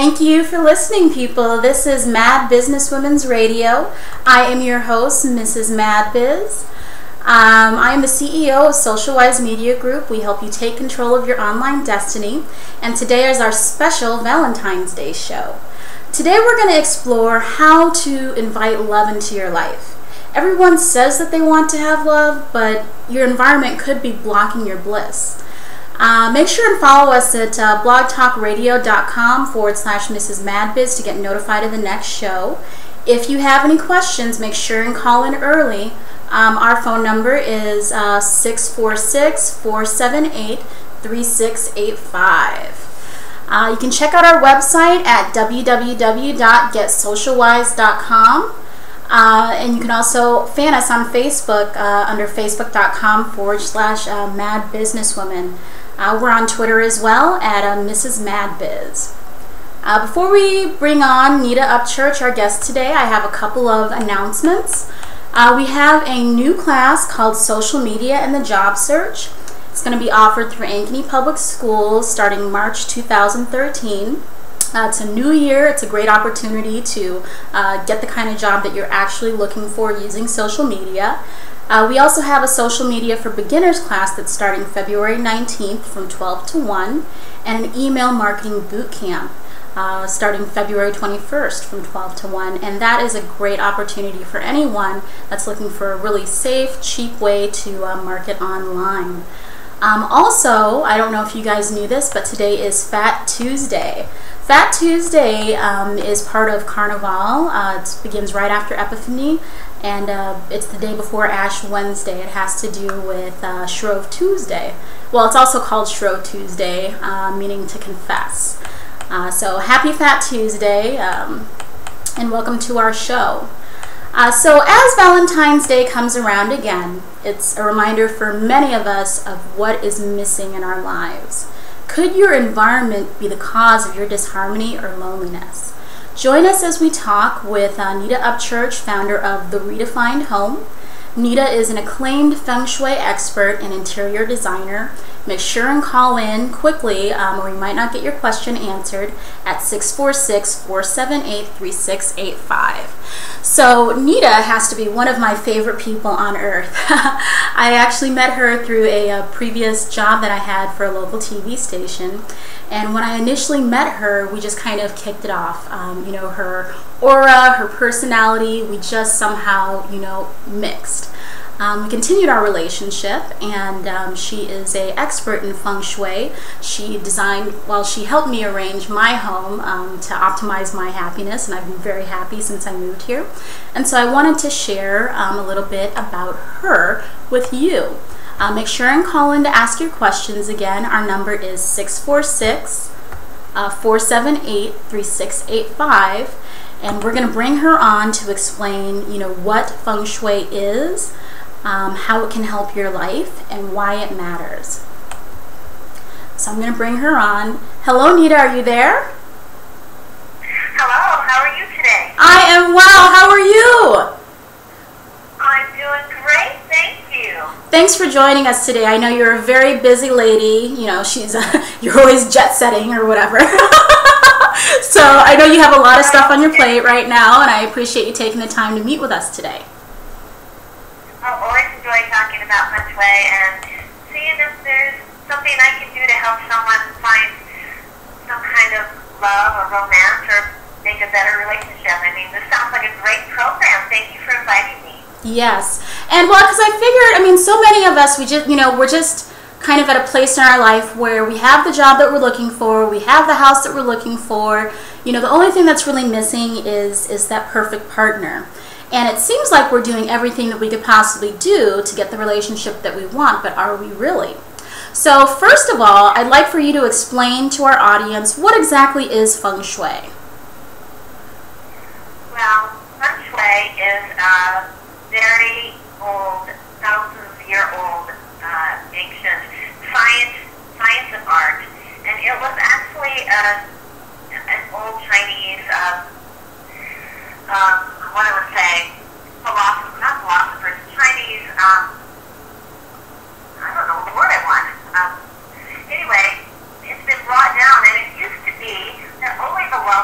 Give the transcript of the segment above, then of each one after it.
Thank you for listening, people. This is Mad Businesswomen's Radio. I am your host, MrsMadBiz. I am the CEO of SocialWise Media Group. We help you take control of your online destiny. And today is our special Valentine's Day show. Today we're going to explore how to invite love into your life. Everyone says that they want to have love, but your environment could be blocking your bliss. Make sure and follow us at blogtalkradio.com/MrsMadBiz to get notified of the next show. If you have any questions, make sure and call in early. Our phone number is 646-478-3685. You can check out our website at www.getsocialwise.com. And you can also fan us on Facebook under facebook.com/madbusinesswoman. We're on Twitter as well at MrsMadBiz. Before we bring on Nita Upchurch, our guest today, I have a couple of announcements. We have a new class called Social Media and the Job Search. It's going to be offered through Ankeny Public Schools starting March 2013. It's a new year. It's a great opportunity to get the kind of job that you're actually looking for using social media. We also have a social media for beginners class that's starting February 19th from 12 to 1, and an email marketing boot camp starting February 21st from 12 to 1, and that is a great opportunity for anyone that's looking for a really safe, cheap way to market online. Also, I don't know if you guys knew this, but today is Fat Tuesday. Fat Tuesday is part of Carnival. It begins right after Epiphany, and it's the day before Ash Wednesday. It has to do with Shrove Tuesday. Well, it's also called Shrove Tuesday, meaning to confess. So happy Fat Tuesday, and welcome to our show. So as Valentine's Day comes around again, it's a reminder for many of us of what is missing in our lives. Could your environment be the cause of your disharmony or loneliness? Join us as we talk with Nita Upchurch, founder of the Redefined home. Nita is an acclaimed Feng Shui expert and interior designer. Make sure and call in quickly or you might not get your question answered at 646-478-3685. So Nita has to be one of my favorite people on earth. I actually met her through a previous job that I had for a local TV station. And when I initially met her, we just kind of kicked it off. You know, her aura, her personality, we just somehow, you know, mixed. We continued our relationship, and she is an expert in Feng Shui. She designed, well, she helped me arrange my home to optimize my happiness, and I've been very happy since I moved here. And so I wanted to share a little bit about her with you. Make sure and call in to ask your questions again. Our number is 646-478-3685, and we're going to bring her on to explain, you know, what Feng Shui is, how it can help your life, and why it matters. So I'm going to bring her on. Hello, Nita, are you there? Hello, how are you today? I am well. How are you? I'm doing great, thank you. Thanks for joining us today. I know you're a very busy lady. You know, you're always jet setting or whatever. So I know you have a lot of stuff on your plate right now, and I appreciate you taking the time to meet with us today. I always enjoy talking about Feng Shui and seeing if there's something I can do to help someone find some kind of love or romance or make a better relationship. I mean, this sounds like a great program. Thank you for inviting me. Yes, and well, because I figured, I mean, so many of us, we're just kind of at a place in our life where we have the job that we're looking for, we have the house that we're looking for. You know, the only thing that's really missing is that perfect partner. And it seems like we're doing everything that we could possibly do to get the relationship that we want, but are we really? So first of all, I'd like for you to explain to our audience what exactly is Feng Shui. Well, Feng Shui is a very old, thousands-year-old, ancient science of art, and it was actually an old Chinese, what I would say, Chinese, I don't know the word I want. Anyway, it's been brought down, and it used to be that only the wealthy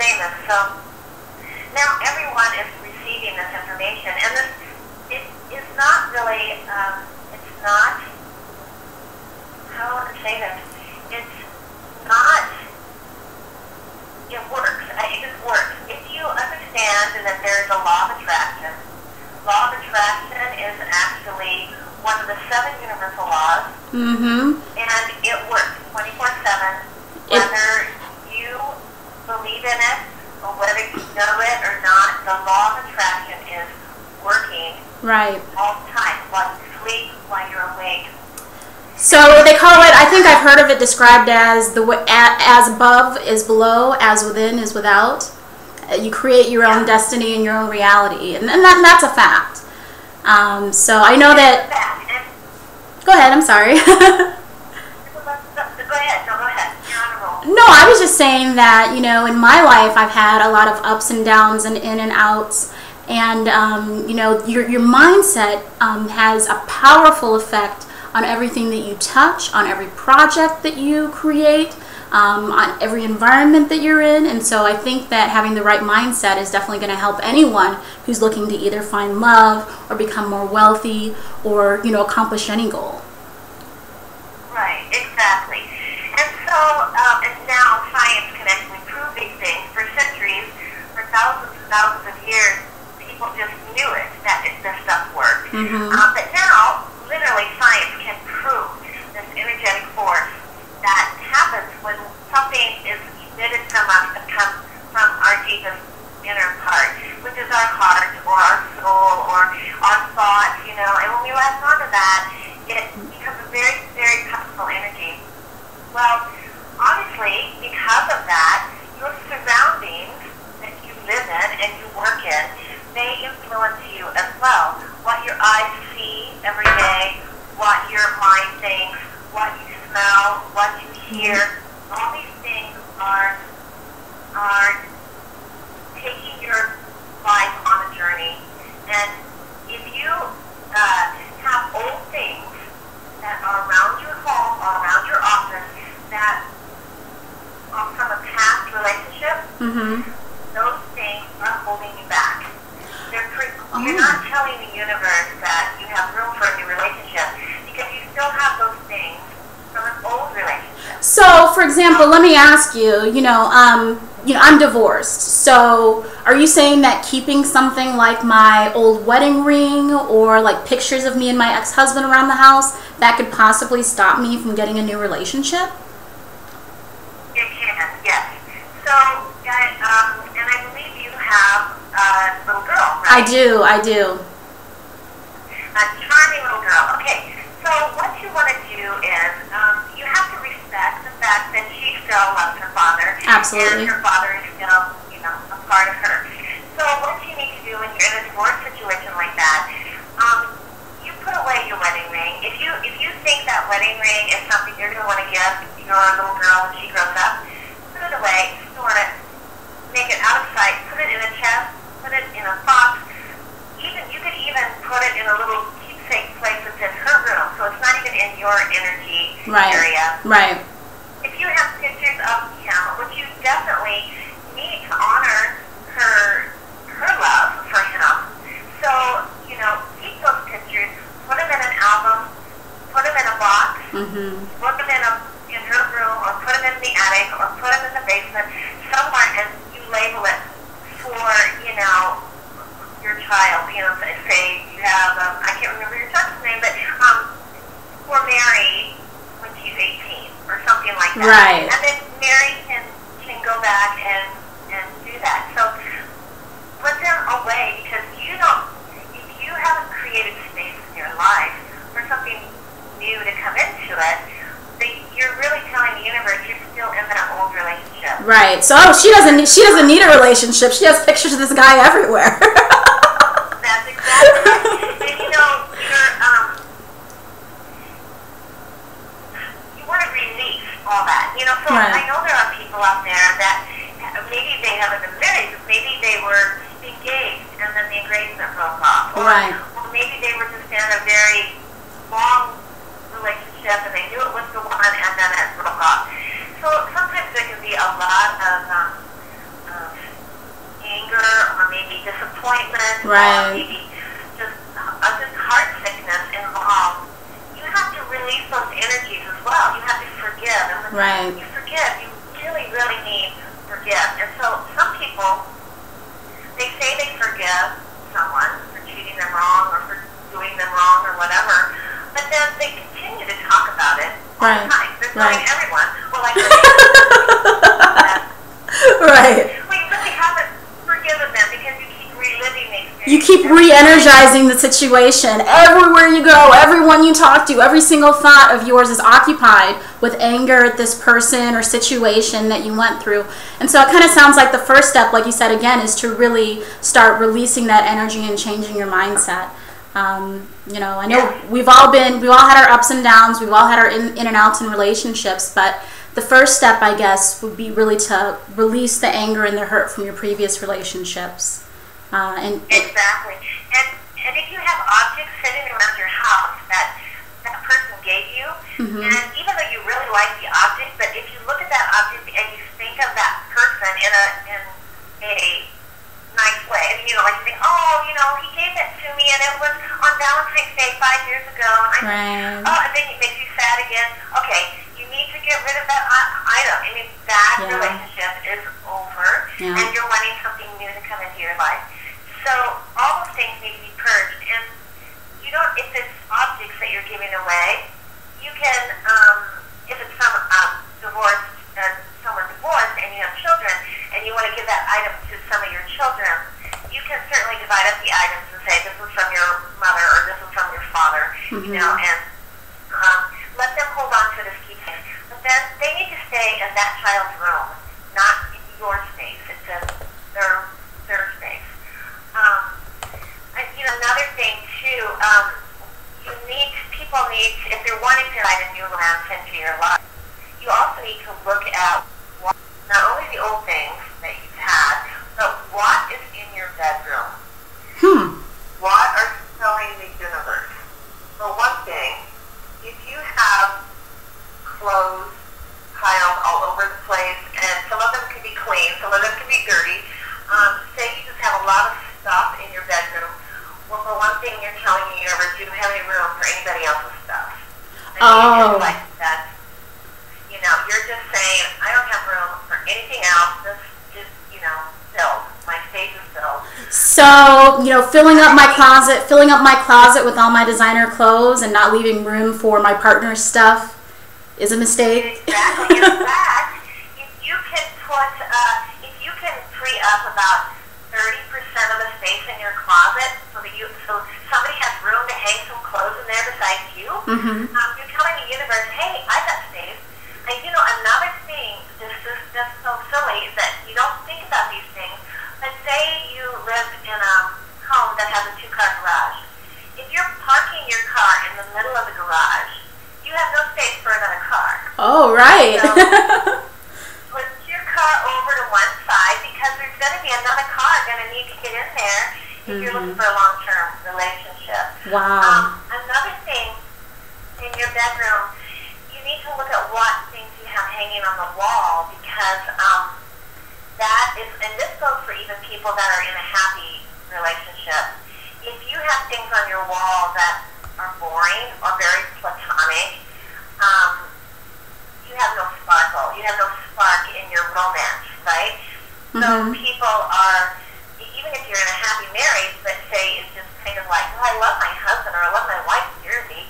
famous. So now everyone is receiving this information, and this it is not really. It's not. How to say this? It's not. It works. It just works. If you understand that there is a law of attraction. Law of attraction is actually one of the 7 universal laws, and it works 24/7. Whether you believe in it or whether you know it or not, the law of attraction is working all the time, while you sleep, while you're awake. So they call it, I think I've heard of it described as as above is below, as within is without. You create your own destiny and your own reality, and that's a fact. So I know that. Go ahead. I'm sorry. Go ahead. No, go ahead. You're on a roll. No, I was just saying that, you know, in my life I've had a lot of ups and downs and in and outs, and you know, your mindset has a powerful effect on everything that you touch, on every project that you create, on every environment that you're in. And so I think that having the right mindset is definitely going to help anyone who's looking to either find love or become more wealthy or, you know, accomplish any goal. Right, exactly. And so, and now science can actually prove these things. For centuries, for thousands and thousands of years, people just knew it, that this stuff worked. But now, literally, science can prove this energetic force that happens when something is emitted from us that comes from our deepest inner part, which is our heart or our soul or our thoughts, you know. And when we latch onto that, it becomes a very, very powerful energy. Well, honestly, because of that, your surroundings that you live in and you work in may influence you as well. What your eyes see every day, what your mind thinks, what you smell, what you hear, all these things are taking your life on a journey. And if you have old things that are around your home or around your office that are from a past relationship, those things are holding you back. You're not telling the universe that you have room for a new relationship because you still have those things from an old relationship. So, for example, let me ask you, you know, I'm divorced. So, are you saying that keeping something like my old wedding ring or like pictures of me and my ex-husband around the house, that could possibly stop me from getting a new relationship? It can, yes. So, and I believe you have a little girl, right? I do. A charming little girl. Okay, so what you want to do is you have to respect the fact that she still loves her father. Absolutely. And her father is still, you know, a part of her. So what you need to do when you're in a divorce situation like that, you put away your wedding ring. If you think that wedding ring is something you're going to want to give your little girl when she grows up, put it away, store it, make it out of sight, put it in a chest, put it in a box. You could even put it in a little keepsake place that's in her room, so it's not even in your energy area. Right. If you have pictures of him, which you definitely need to honor her love for him. So, you know, keep those pictures, put them in an album, put them in a box, put them in her room, or put them in the attic, or put them in the basement, somewhere, and you label it for, you know, your child. You know, say you have, I can't remember your child's name, but for Mary when she's 18 or something like that. Right. And then Mary can go back and do that. So put them away, because if you haven't created space in your life for something new to come into it, you're really telling the universe you're still in that old relationship. Right. So she doesn't need a relationship. She has pictures of this guy everywhere. That's exactly right. And you know, you want to release all that. You know, so I know there are people out there that maybe they haven't been married, maybe they were engaged and then the engagement broke off. Or maybe they were just in a very long relationship and they knew it was the one and then it broke off. So sometimes there can be a lot of Right. maybe just heart sickness involved, you have to release those energies as well. You have to forgive. And when you forgive, you really, really need to forgive. And so some people, they say they forgive someone for treating them wrong or for doing them wrong or whatever, but then they continue to talk about it all the time. They're telling everyone, well, I Right. We really haven't forgiven them because you keep reliving the experience. You keep re-energizing the situation. Everywhere you go, everyone you talk to, every single thought of yours is occupied with anger at this person or situation that you went through. And so it kind of sounds like the first step, like you said again, is to really start releasing that energy and changing your mindset. You know, I know we've all had our ups and downs, we've all had our in and outs in relationships, but the first step, I guess, would be really to release the anger and the hurt from your previous relationships. Exactly. And if you have objects sitting around your house that person gave you, and even though you really like the object, but if you look at that object and you think of that person in a nice way, and you know, like you think, oh, you know, he gave that to me, and it was on Valentine's Day 5 years ago, and and then it makes you sad again. Okay, you need to get rid of that item. I mean, that relationship is over, and you're wanting something new to come into your life. So all those things need to be purged, and you don't. If it's objects that you're giving away, you can. If it's some someone divorced, and you have children, and you want to give that item to some of your children, you can certainly divide up the items and say, this is from your mother or this is from your father, you know, and let them hold on to this keepsake. But then they need to stay in that child's room, not in your space. It's in their space. You know, another thing too, people need, if they're wanting to invite a new romance into your life, you also need to look at not only the old things that you've had, but what is in your bedroom. What are you telling the universe? For one thing, if you have clothes piled all over the place, and some of them can be clean, some of them can be dirty, say you just have a lot of stuff in your bedroom, well, for one thing, you're telling the universe you don't have any room for anybody else's stuff. And like that. You know, you're just saying, I don't have room for anything else. This is, you know, filled. My space is filled. So, you know, filling up my closet with all my designer clothes and not leaving room for my partner's stuff is a mistake. Exactly. In fact, if you can free up about 30% of the space in your closet so somebody has room to hang some clothes in there beside you, you're telling the universe, hey, I got space. And you know, another thing, this is just so silly, is that you don't think about these things, but say you live in a home that has a 2-car garage. If you're parking your car in the middle of the garage, you have no space for another car. Oh, right. So, put your car over to one side because there's going to be another car going to need to get in there if you're looking for a long-term relationship. Wow. Another thing in your bedroom, you need to look at what things you have hanging on the wall because that is, and this goes for even people that are in a happy relationship. If you have things on your wall that are boring or very platonic, you have no sparkle. You have no spark in your romance, right? So people are, even if you're in a happy marriage, but say it's just kind of like, well, I love my husband or I love my wife dearly,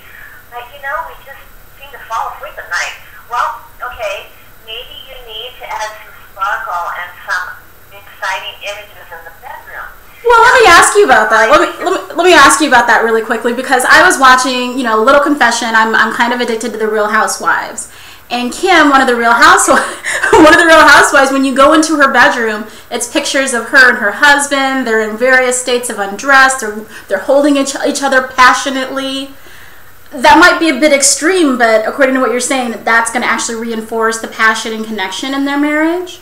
but you know, we just seem to fall asleep at night. Well, okay, maybe you need to add some sparkle and some exciting images in the bedroom. Well, let me ask you about that. Let me ask you about that really quickly because I was watching, you know, a little confession. I'm kind of addicted to the Real Housewives. And Kim, one of the Real Housewives, when you go into her bedroom, it's pictures of her and her husband. They're in various states of undress. They're holding each other passionately. That might be a bit extreme, but according to what you're saying, that's going to actually reinforce the passion and connection in their marriage?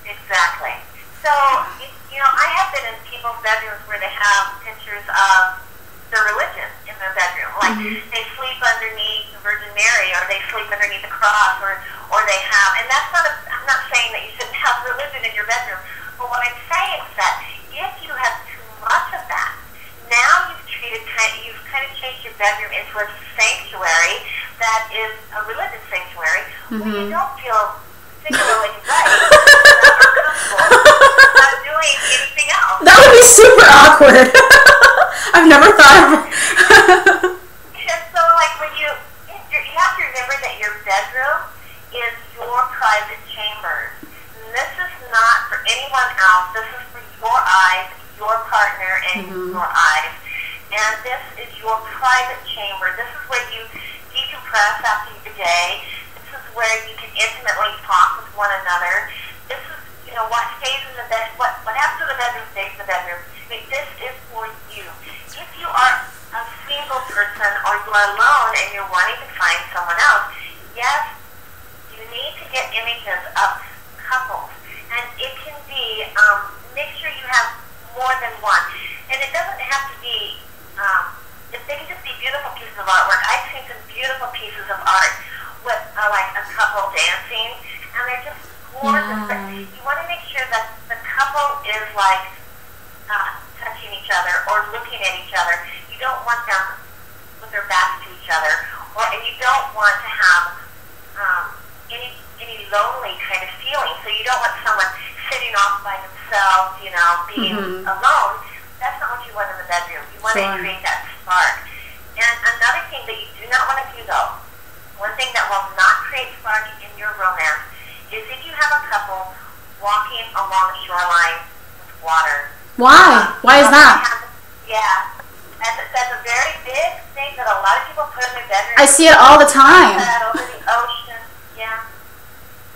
Exactly. So, you know, I have been in people's bedrooms where they have pictures of their religion in their bedroom. Like, they sleep underneath the Virgin Mary, or they sleep underneath the cross, or they have, and that's not I'm not saying that you shouldn't have religion in your bedroom, but what I'm saying is that if you have too much of sanctuary that is a religious sanctuary where you don't feel particularly right or comfortable about doing anything else. That would be super awkward. I've never thought of And so, like, when you have to remember that your bedroom is your private chambers. And this is not for anyone else. This is for your eyes, your partner, and your eyes. And this is your private chamber. This is where you decompress after your day. This is where you can intimately talk with one another. This is, what stays in the bed. What happens in the bedroom stays in the bedroom. I mean, this is for you. If you are a single person or you are alone and you're wanting to find someone else, yes, you need to get images of couples. And it can be, make sure you have more than one. And it doesn't have to be, they can just be beautiful pieces of artwork. I've seen some beautiful pieces of art with like a couple dancing, and they're just gorgeous. But you want to make sure that the couple is like touching each other or looking at each other. You don't want them with their backs to each other, and you don't want to have any lonely kind of feeling. So you don't want someone sitting off by themselves, being alone. That's not what you want in the bedroom. You want to create that spark. And another thing that you do not want to do, though, one thing that will not create spark in your romance is if you have a couple walking along the shoreline with water. Why? Why is that? That's a very big thing that a lot of people put in their bedroom. I see it all the time. Over the ocean,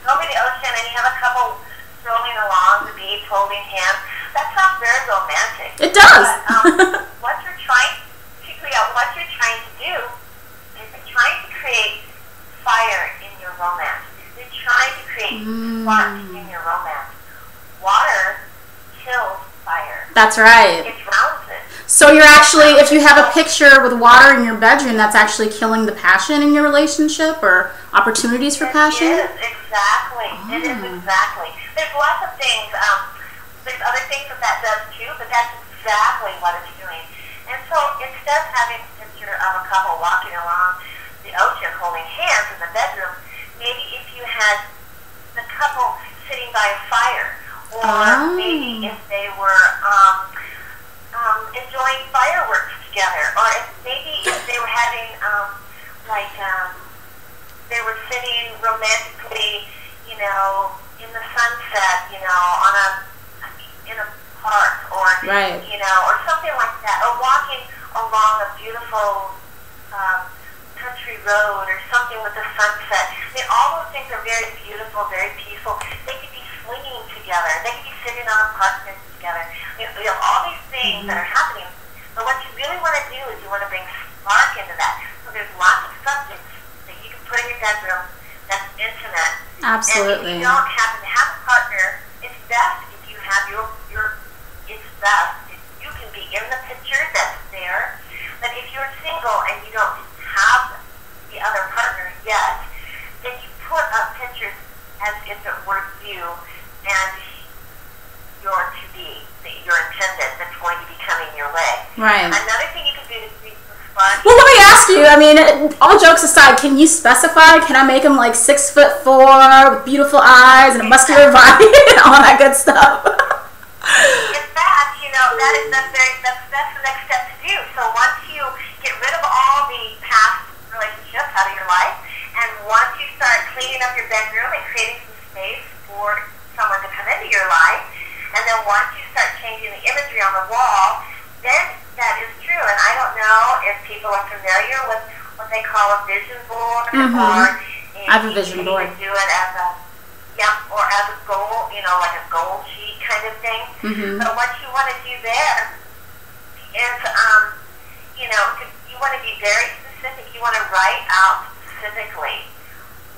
over the ocean, and you have a couple strolling along the beach holding hands. That sounds very romantic. It does. But what you're trying to do is you're trying to create fire in your romance. You're trying to create sparks in your romance. Water kills fire. That's right. It drowns it. So you're actually, if you have a picture with water in your bedroom, that's actually killing the passion in your relationship or opportunities for passion? It is, exactly. Oh. It is, exactly. There's lots of things. There's other things that does too, but that's exactly what it's doing. And so instead of having a picture of a couple walking along the ocean holding hands in the bedroom, maybe if you had the couple sitting by a fire, or maybe if they were enjoying fireworks together, or maybe if they were having they were sitting romantically, in the sunset, in a park, or or something like that, or walking along a beautiful country road, or something with the sunset. I mean, all those things are very beautiful, very peaceful. They could be swinging together. They could be sitting on a park bench together. All these things that are happening. But what you really want to do is you want to bring spark into that. So there's lots of subjects that you can put in your bedroom that's intimate. Absolutely. And if you don't happen to have a partner, it's best if you have it's best if you can be in the picture that's there. But if you're single and you don't have the other partner yet, then you put up pictures as if it were you and your to-be, your intended that's going to be coming your way. Right. Another thing you can do to create some spark. Well, let me ask you, all jokes aside, can you specify, can I make him like 6'4" with beautiful eyes and a muscular body and all that good stuff? In fact, that's the next step to do. So once you get rid of all the past relationships out of your life, and once you start cleaning up your bedroom and creating some space for someone to come into your life, and then once you start changing the imagery on the wall, then that is true. And I don't know if people are familiar with what they call a vision board, or I have a vision board. You can do it as a goal, like a goal sheet kind of thing. But what you want to do there is, you want to be very specific. You want to write out specifically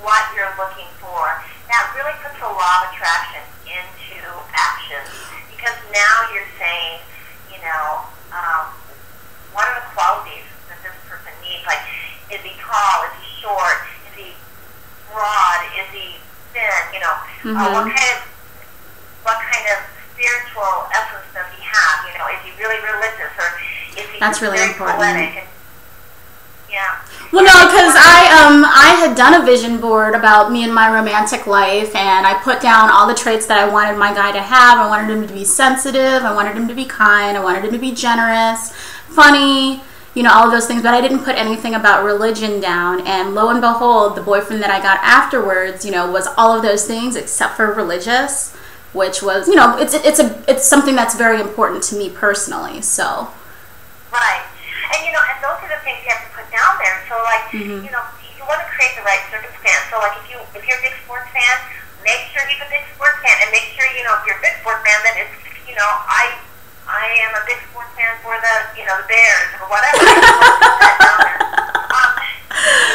what you're looking for. That really puts a law of attraction into action, because now you're saying, what are the qualities that this person needs? Like, is he tall? Is he short? Is he broad? Is he thin? What kind of spiritual essence does he have? Is he really religious, or is he That's really very important. poetic? And, Yeah. Well, no, because I had done a vision board about me and my romantic life, and I put down all the traits that I wanted my guy to have. I wanted him to be sensitive, I wanted him to be kind, I wanted him to be generous, funny, you know, all of those things, but I didn't put anything about religion down. And lo and behold, the boyfriend that I got afterwards, you know, was all of those things except for religious, which was, you know, it's something that's very important to me personally. So. Right. And, you know, and those are the things you have to put down there. So, like, you know, you want to create the right circumstance. So, like, if you're a big sports fan, make sure he's a big sports fan, and make sure, you know, if you're a big sports fan, then it's, you know, I am a big sports fan for the, you know, the Bears or whatever. You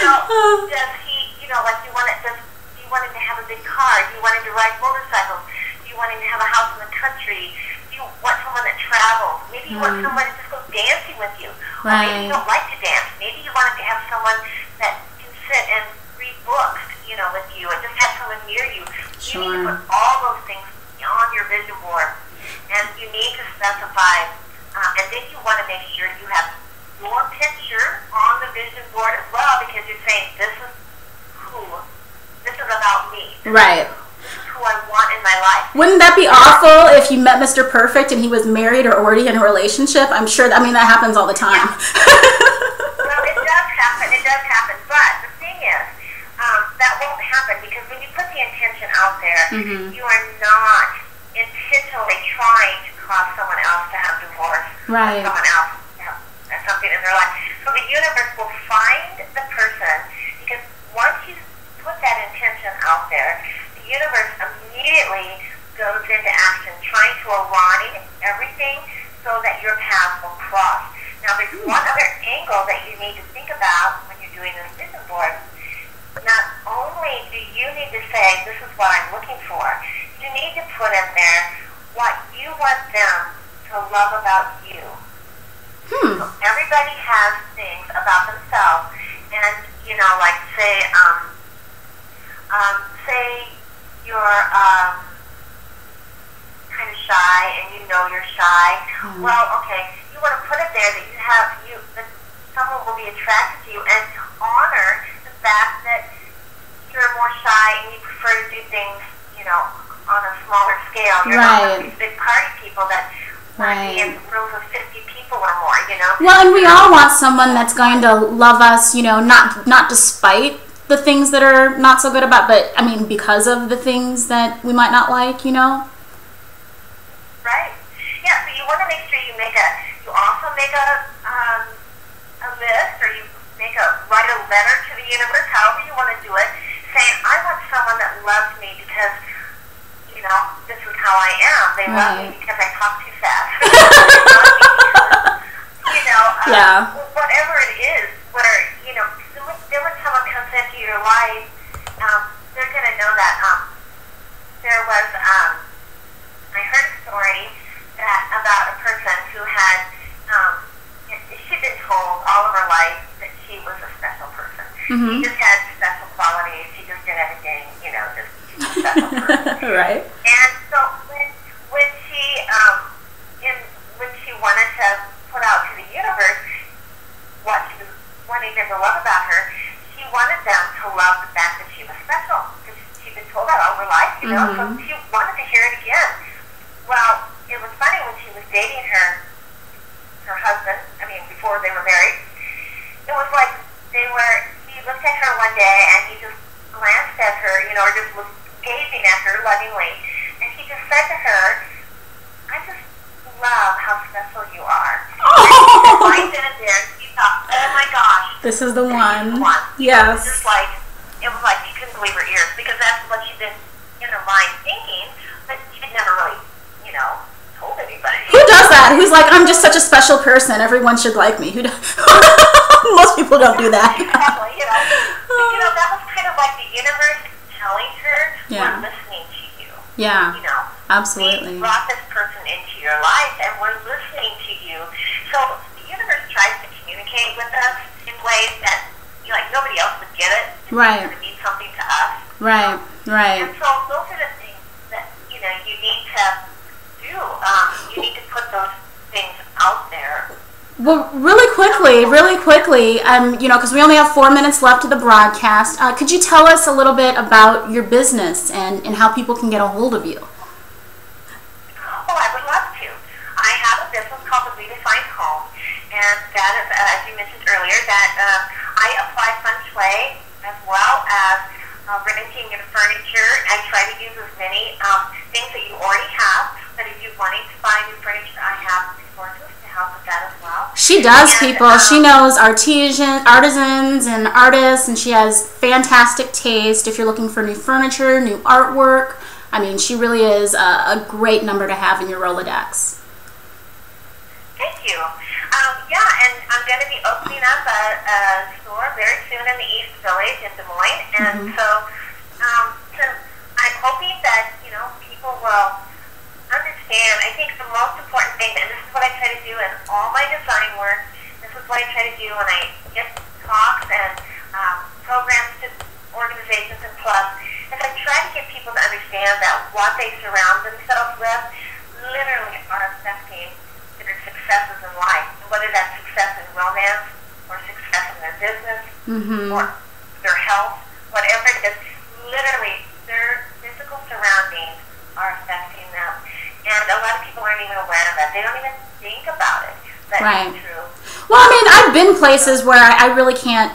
know, does he, you know, like, do you want him to have a big car? Do you want him to ride motorcycles? Do you want him to have a house in the country? Do you want someone that travels? Maybe you want someone to just go dancing with you. Or maybe you don't like to dance. Maybe you want to have someone that can sit and read books, you know, with you, and just have someone near you. You need to put all those things on your vision board, and you need to specify. And then you want to make sure you have your picture on the vision board as well, because you're saying this is about me. Right. This is who I want in my life. Wouldn't that be awful if you met Mr. Perfect and he was married or already in a relationship? I'm sure, that happens all the time. Yeah. Well, it does happen, but the thing is, that won't happen, because when you put the intention out there, you are not intentionally trying to cause someone else to have divorce, right, or someone else to have something in their life. So the universe will find the person, because once you put that intention out there, the universe immediately goes into action, trying to align everything so that your paths will cross. Now, there's one other angle that you need to think about when you're doing this vision board. Not only do you need to say, this is what I'm looking for, you need to put in there what you want them to love about you. So everybody has things about themselves, and, you know, like, say you're kind of shy, and you know you're shy. Well, okay, you want to put it there that that someone will be attracted to you, and to honor the fact that you're more shy and you prefer to do things, you know, on a smaller scale. You're not one of these big party people that want to be in rooms of 50 people or more, you know. Well, and we all want someone that's going to love us, you know, not despite the things that are not so good about, but because of the things that we might not like, you know. Right. Yeah. So you want to make sure you also make a list, or you write a letter to the universe, however you want to do it, saying, I want someone that loves me because, you know, this is how I am. They love me because I talk too fast. They love me because, you know, whatever it is, where, you know, then when someone comes into your life, they're going to know that there was, I heard a story about a person who had, she'd been told all of her life that she was a special person. She just had special qualities. She just did everything, you know, just a special person. Right. And so when she wanted to put out to the universe what she was wanting them to love about her, she wanted them to love the fact that she was special, because she'd been told that all her life, you know. So she wanted to hear it again. Well, it was funny when she was dating her husband, before they were married, it was like he looked at her one day and he just glanced at her, you know, or just was gazing at her lovingly, and he just said to her, I just love how special you are. And right then and there, she thought, oh my gosh. This is the one. Yes. It was like she couldn't believe her ears, because that's what she'd been in her mind thinking, but she'd never really, you know, told anybody. Who does that? Who's like, I'm just such a special person, everyone should like me? Who does? Most people don't do that. Exactly, you know. But, you know, that was kind of like the universe telling her, we're listening to you. Yeah. You know. Absolutely. We brought this person into your life, and we're listening to you. So the universe tries to communicate with us in ways that, you know, like, nobody else would get it. Right. It's going to mean something to us. Right. Right. And so those are the things that, you know, you need to do. You need to put those things out there. Well, really quickly, really quickly, because we only have 4 minutes left of the broadcast, could you tell us a little bit about your business and how people can get a hold of you? Oh, I would love to. I have a business called the Redefined Home, and that is, as you mentioned earlier, that I apply Feng Shui as well as renting and furniture. I try to use as many things that you already have, but if you're wanting to buy new furniture, I have resources to help with that as well. She does, people. She knows artisans and artists, and she has fantastic taste if you're looking for new furniture, new artwork. I mean, she really is a great number to have in your Rolodex. Thank you. Yeah, and I'm going to be opening up a store very soon in the East Village in Des Moines, and so I'm hoping that, people will understand. I think the most important thing, and this is what I try to do in all my design work, this is what I try to do when I get talks and programs to organizations and clubs, is I try to get people to understand that what they surround themselves with literally are affecting their successes in life, whether that's success in romance or success in their business or their health, whatever it is, literally their physical surroundings are affecting them. And a lot of people aren't even aware of that. They don't even think about it. That's true. Well, I mean, I've been places where I really can't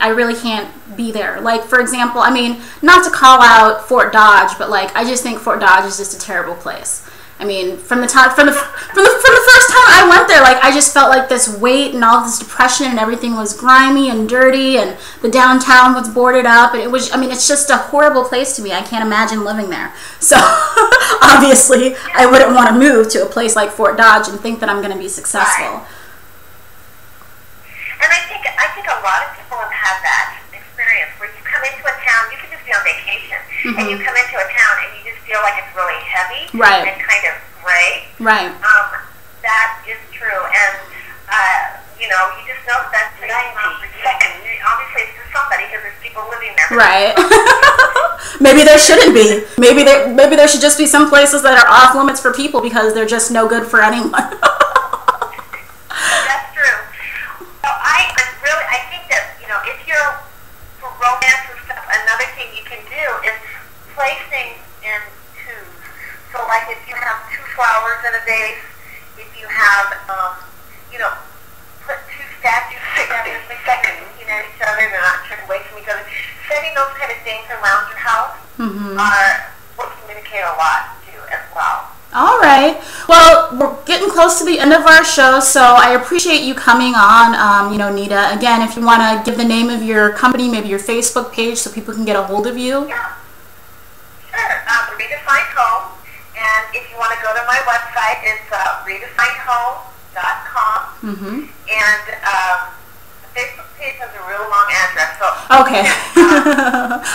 be there. Like, for example, I mean, not to call out Fort Dodge, but like, I just think Fort Dodge is just a terrible place. I mean, from the first time I went there, like, I just felt like this weight and all this depression, and everything was grimy and dirty, and the downtown was boarded up, and it's just a horrible place to me. I can't imagine living there. So obviously, I wouldn't want to move to a place like Fort Dodge and think that I'm going to be successful. Right. And I think a lot of people have had that experience where you come into a town, you can just be on vacation, and you come into a town and you just feel like it's really heavy and kind of gray. Right. That is true, and you just know that that's 90 seconds. Obviously, it's for somebody because there's people living there. Right. Maybe there shouldn't be. Maybe there should just be some places that are off limits for people because they're just no good for anyone. That's true. So I think that if you're for romance and stuff, another thing you can do is place things in twos. So like if you have 2 flowers in a vase, if you have put 2 statues together facing each other, they're not turned away from each other. Setting those kind of things around your house will communicate a lot too as well. All right. Well, we're getting close to the end of our show, so I appreciate you coming on, Nita. Again, if you want to give the name of your company, maybe your Facebook page, so people can get a hold of you. Yeah. Sure. Redefined Home. And if you want to go to my website, it's redefinedhome.com. And the Facebook page has a real long address. So okay.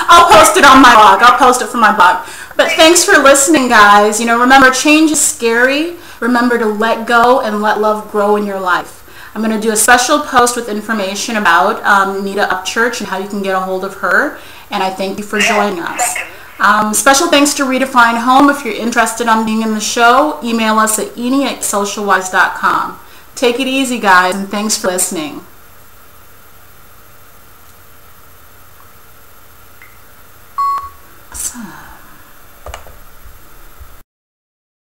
I'll post it on my blog. I'll post it from my blog. But thanks for listening, guys. Remember, change is scary. Remember to let go and let love grow in your life. I'm going to do a special post with information about Nita Upchurch and how you can get a hold of her. And I thank you for joining us. Special thanks to Redefined Home. If you're interested on being in the show, email us at eni@socialwise.com. Take it easy, guys, and thanks for listening.